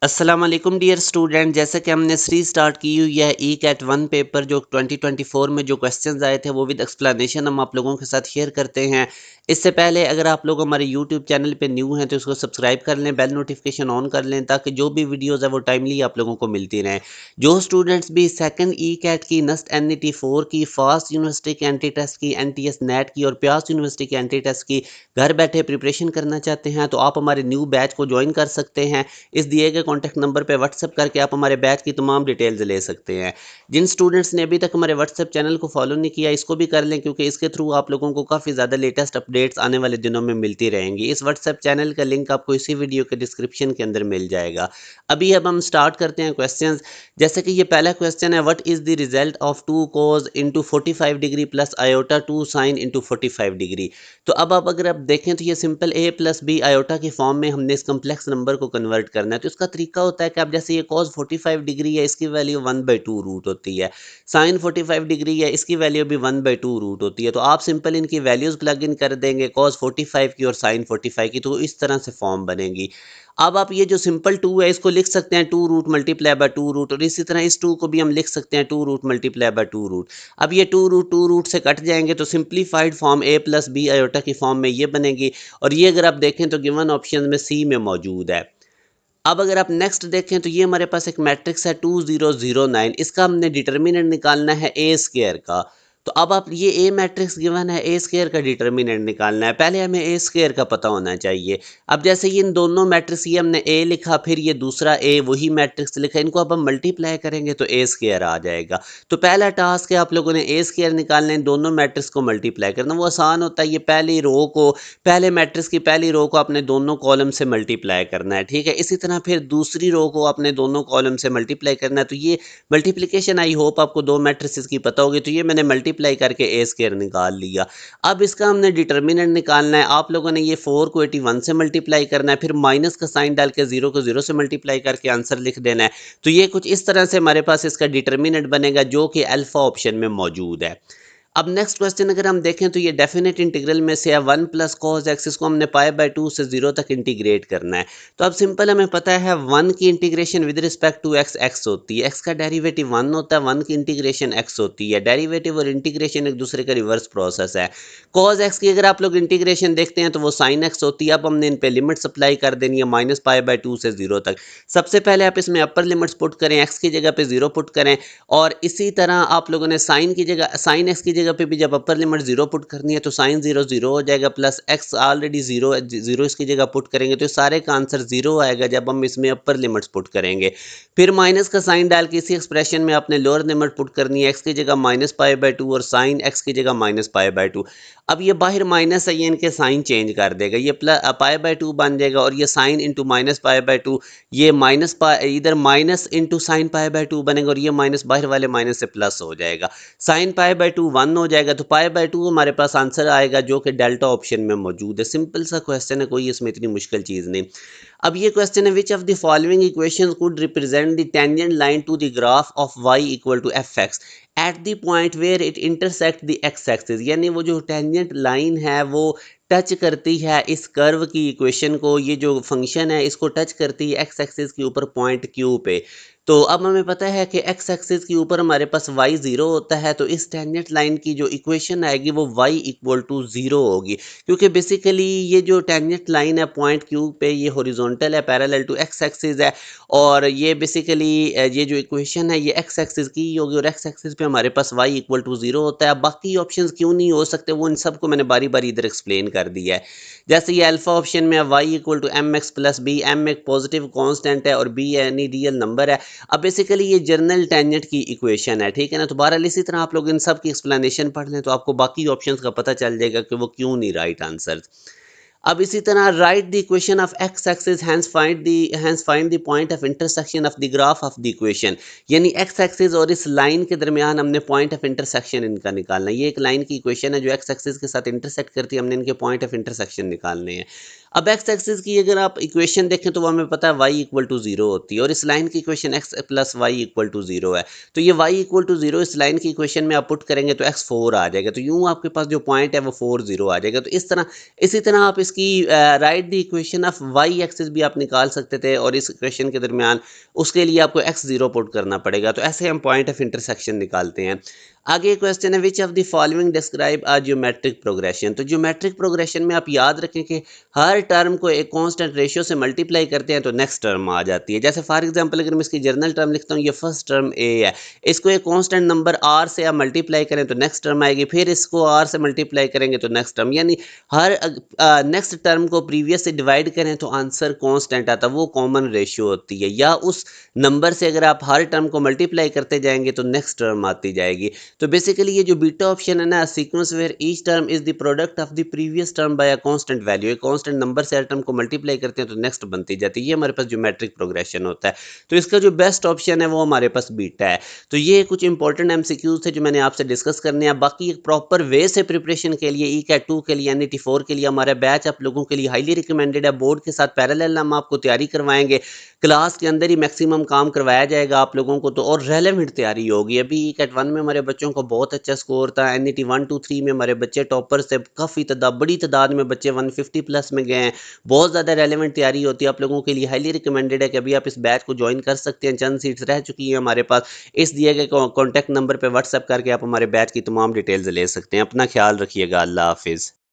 अस्सलाम वालेकुम dear student. जैसे कि हमने सीरीज स्टार्ट की हुई है ई कैट वन पेपर जो 2024 में जो क्वेश्चंस आए थे वो विद एक्सप्लेनेशन हम आप लोगों के साथ शेयर करते हैं। इससे पहले अगर आप लोग हमारे यूट्यूब चैनल पे न्यू हैं तो उसको सब्सक्राइब कर लें, बेल नोटिफिकेशन ऑन कर लें ताकि जो भी वीडियोज़ है वो टाइमली आप लोगों को मिलती रहें। जो स्टूडेंट्स भी सेकंड ई कैट की, नस्ट NET 4 की, फास्ट यूनिवर्सिटी के एंटी टेस्ट की, NTS नेट की और प्यास यूनिवर्सिटी के एंटी टेस्ट की घर बैठे प्रिपरेशन करना चाहते हैं तो आप हमारे न्यू बैच को ज्वाइन कर सकते हैं। इस दिए गए कॉन्टैक्ट नंबर पे व्हाट्सएप करके आप हमारे बैच की तमाम डिटेल्स ले सकते हैं। जिन स्टूडेंट्स ने अभी तक हमारे व्हाट्सएप चैनल को फॉलो नहीं किया इसको भी कर लें, क्योंकि इसके थ्रू आप लोगों को काफ़ी ज़्यादा लेटेस्ट अपडेट्स आने वाले दिनों में मिलती रहेंगी। इस व्हाट्सएप चैनल का लिंक आपको इसी वीडियो के डिस्क्रिप्शन के अंदर मिल जाएगा। अब हम स्टार्ट करते हैं क्वेश्चन। जैसे कि ये पहला क्वेश्चन है, what is the result of 2 cos into 45 degree plus iota 2 sin into 45 degree. तो अब आप अगर आप देखें तो ये simple a plus B iota की फॉर्म में हमने इस कम्प्लेक्स नंबर को कन्वर्ट करना है। तो इसका तरीका होता है कि आप जैसे ये cos 45 डिग्री है इसकी वैल्यू 1/2 रूट होती है, sin 45 डिग्री है इसकी वैल्यू भी 1/2 रूट होती है। तो आप सिंपल इनकी वैल्यूज प्लग इन कर देंगे, cos 45 की और sin 45 की, तो इस तरह से फॉर्म बनेगी। अब आप ये जो सिंपल 2 है इसको लिख सकते हैं 2 रूट मल्टीप्लाई बाय 2 रूट, और इसी तरह इस 2 को भी हम लिख सकते हैं 2 रूट मल्टीप्लाई बाय 2 रूट। अब ये 2 रूट से कट जाएंगे तो simplified form a plus B iota की फॉर्म में ये बनेगी। और ये अगर आप देखें तो गिवन ऑप्शन में सी में मौजूद है। अब अगर आप नेक्स्ट देखें तो ये हमारे पास एक मैट्रिक्स है 2009, इसका हमने डिटर्मिनेंट निकालना है ए स्क्वायर का। तो अब आप ये ए मैट्रिक्स गिवन है, ए स्क्वायर का डिटर्मिनेंट निकालना है, पहले हमें ए स्क्वायर का पता होना चाहिए। अब जैसे ये इन दोनों मैट्रिक्स, ये हमने ए लिखा फिर ये दूसरा ए वही मैट्रिक्स लिखा, इनको अब हम मल्टीप्लाई करेंगे तो ए स्क्वायर आ जाएगा। तो पहला टास्क है आप लोगों ने ए स्क्वायर निकालना है, इन दोनों मैट्रिक्स को मल्टीप्लाई करना। वो आसान होता है, ये पहली रो को, पहले मैट्रिक्स की पहली रो को आपने दोनों कॉलम से मल्टीप्लाई करना है, ठीक है। इसी तरह फिर दूसरी रो को आपने दोनों कॉलम से मल्टीप्लाई करना है। तो ये मल्टीप्लिकेशन आई होप आपको दो मैट्रिसेस की पता होगी। तो ये मैंने मल्टीप्लाई करके ए स्क्वायर निकाल लिया। अब इसका हमने डिटर्मिनेंट निकालना है। आप लोगों ने ये 4 को 81 से मल्टीप्लाई करना है, फिर माइनस का साइन डाल के 0 को 0 से मल्टीप्लाई करके आंसर लिख देना है। तो ये कुछ इस तरह से हमारे पास इसका डिटर्मिनेंट बनेगा जो कि अल्फा ऑप्शन में मौजूद है। अब नेक्स्ट क्वेश्चन अगर हम देखें तो ये डेफिनेट इंटीग्रल में से है 1 प्लस कॉस एक्स, इसको हमने π/2 से 0 तक इंटीग्रेट करना है। तो अब सिंपल हमें पता है 1 की integration with respect to X X होती है, एक्स का डेरिवेटिव 1 होता है, 1 की इंटीग्रेशन एक्स होती है। डेरिवेटिव और इंटीग्रेशन एक दूसरे का रिवर्स प्रोसेस है। कॉस एक्स की अगर आप लोग इंटीग्रेशन देखते हैं तो वो साइन एक्स होती है। अब हमने इन पे लिमिट्स अप्लाई कर देनी है -π/2 से 0 तक। सबसे पहले आप इसमें अपर लिमिट्स पुट करें, एक्स की जगह पे 0 पुट करें, और इसी तरह आप लोगों ने साइन की जगह, साइन एक्स की जगह पे भी जब अपर लिमिट 0 पुट करनी है तो साइन 0 0 हो जाएगा, प्लस एक्स ऑलरेडी 0 है, 0 इसकी जगह पुट करेंगे तो सारे का आंसर 0 आएगा जब हम इसमें अपर लिमिट्स पुट करेंगे। फिर माइनस का साइन डाल के इसी एक्सप्रेशन में आपने लोअर लिमिट पुट करनी है, एक्स की जगह -π/2 और साइन एक्स की जगह -π/2। अब ये बाहर माइनस है, ये इनके साइन चेंज कर देगा, ये प्लस π/2 बन जाएगा, और ये साइन इंटू -π/2, ये माइनस इधर माइनस इंटू साइन π/2 बनेगा, और ये माइनस बाहर वाले माइनस से प्लस हो जाएगा। साइन π/2 1 हो जाएगा, तो π/2 हमारे पास आंसर आएगा जो कि डेल्टा ऑप्शन में मौजूद है। सिंपल सा क्वेश्चन है, कोई इसमें इतनी मुश्किल चीज़ नहीं। अब ये क्वेश्चन है, which of the following equations could represent the tangent line to the graph of y equal to fx at the point where it intersect the x axis. यानी वो जो टेंजेंट लाइन है वो टच करती है इस curve की equation को, ये जो फंक्शन है इसको टच करती है एक्स एक्सिस के ऊपर पॉइंट क्यू पे। तो अब हमें पता है कि एक्स एक्सिस के ऊपर हमारे पास y 0 होता है, तो इस टेंजेंट लाइन की जो इक्वेशन आएगी वो y इक्वल टू 0 होगी, क्योंकि बेसिकली ये जो टेंजेंट लाइन है पॉइंट क्यू पे ये हॉरिजॉन्टल है, पैरेलल टू एक्स एक्सिस है, और ये बेसिकली ये जो इक्वेशन है ये एक्स एक्सिस की ही होगी, और एक्स एक्सिस पे हमारे पास y इक्वल टू 0 होता है। बाकी ऑप्शंस क्यों नहीं हो सकते वो इन सबको मैंने बारी बारी इधर एक्सप्लेन कर दिया है। जैसे ये अल्फा ऑप्शन में y equal to M X plus B, M एक पॉजिटिव कॉन्स्टेंट है और बी यानी रियल नंबर है। अब बेसिकली ये जर्नल टेंजेंट की इक्वेशन है, ठीक है ना। तो बहरहाल इसी तरह आप लोग इन सब की एक्सप्लेनेशन पढ़ लें तो आपको बाकी ऑप्शंस का पता चल जाएगा कि वो क्यों नहीं राइट आंसर। अब इसी तरह write the equation of X axis, hence find the point of intersection of the graph of the equation. यानी एक्स एक्सिस और इस लाइन के दरमियान हमने पॉइंट ऑफ इंटरसेक्शन इनका निकालना है। ये एक लाइन की इक्वेशन है जो एक्स एक्सिस के साथ इंटरसेक्ट करती है, हमने इनके पॉइंट ऑफ इंटरसेक्शन निकालने हैं। अब एक्स एक्सिस की अगर आप इक्वेशन देखें तो वो हमें पता है वाई इक्वल टू जीरो होती है, और इस लाइन की equation X plus Y equal to zero है। तो ये वाई इक्वल टू जीरो इस लाइन की इक्वेशन में आप पुट करेंगे तो एक्स फोर आ जाएगा, तो यूं आपके पास जो पॉइंट है वो फोर जीरो आ जाएगा। तो इसी तरह आप इसकी write the equation of Y axis भी आप निकाल सकते थे, और इस इक्वेशन के दरमियान उसके लिए आपको एक्स जीरो पुट करना पड़ेगा। तो ऐसे हम पॉइंट ऑफ इंटरसेक्शन निकालते हैं। आगे क्वेश्चन है, which of the following describe a geometric progression. तो ज्योमेट्रिक प्रोग्रेशन में आप याद रखें कि हर टर्म को एक कांस्टेंट रेशियो से मल्टीप्लाई करते हैं तो नेक्स्ट टर्म आ जाती है। जैसे फॉर एग्जांपल अगर मैं इसकी जर्नल टर्म लिखता हूँ, ये फर्स्ट टर्म ए है, इसको एक कांस्टेंट नंबर आर से आप मल्टीप्लाई करें तो नेक्स्ट टर्म आएगी, फिर इसको आर से मल्टीप्लाई करेंगे तो नेक्स्ट टर्म, यानी हर नेक्स्ट टर्म को प्रीवियस से डिवाइड करें तो आंसर कांस्टेंट आता है, वो कॉमन रेशियो होती है। या उस नंबर से अगर आप हर टर्म को मल्टीप्लाई करते जाएंगे तो नेक्स्ट टर्म आती जाएगी। तो बेसिकली ये जो बीटा ऑप्शन है ना, sequence where each term is the product of the previous term by a constant value, एक कांस्टेंट नंबर से हर टर्म को मल्टीप्लाई करते हैं तो नेक्स्ट बनती जाती है, ये हमारे पास ज्योमेट्रिक प्रोग्रेशन होता है। तो इसका जो बेस्ट ऑप्शन है वो हमारे पास बीटा है। तो ये कुछ इंपॉर्टेंट एमसीक्यूज थे जो मैंने आपसे डिस्कस करने हैं। बाकी एक प्रॉपर वे से प्रिपरेशन के लिए ई कैट 2 के लिए, एनईटी 4 के लिए हमारा बैच आप लोगों के लिए हाईली रिकमेंडेड है। बोर्ड के साथ पैरेलल हम आपको तैयारी करवाएंगे, क्लास के अंदर ही मैक्सिमम काम करवाया जाएगा आप लोगों को, तो और रेलेवेंट तैयारी होगी। अभी कैट 1 में हमारे बच्चों को बहुत अच्छा स्कोर था, एनईटी 1 2 3 में हमारे बच्चे टॉपर से काफ़ी बड़ी तादाद में बच्चे 150 प्लस में गए हैं। बहुत ज़्यादा रेलेवेंट तैयारी होती है आप लोगों के लिए, हाईली रिकमेंडेड है कि अभी आप इस बैच को ज्वाइन कर सकते हैं। चंद सीट्स रह चुकी हैं हमारे पास, इस दिए गए कॉन्टैक्ट नंबर पर व्हाट्सएप करके आप हमारे बैच की तमाम डिटेल्स ले सकते हैं। अपना ख्याल रखिएगा, अल्लाह हाफिज़।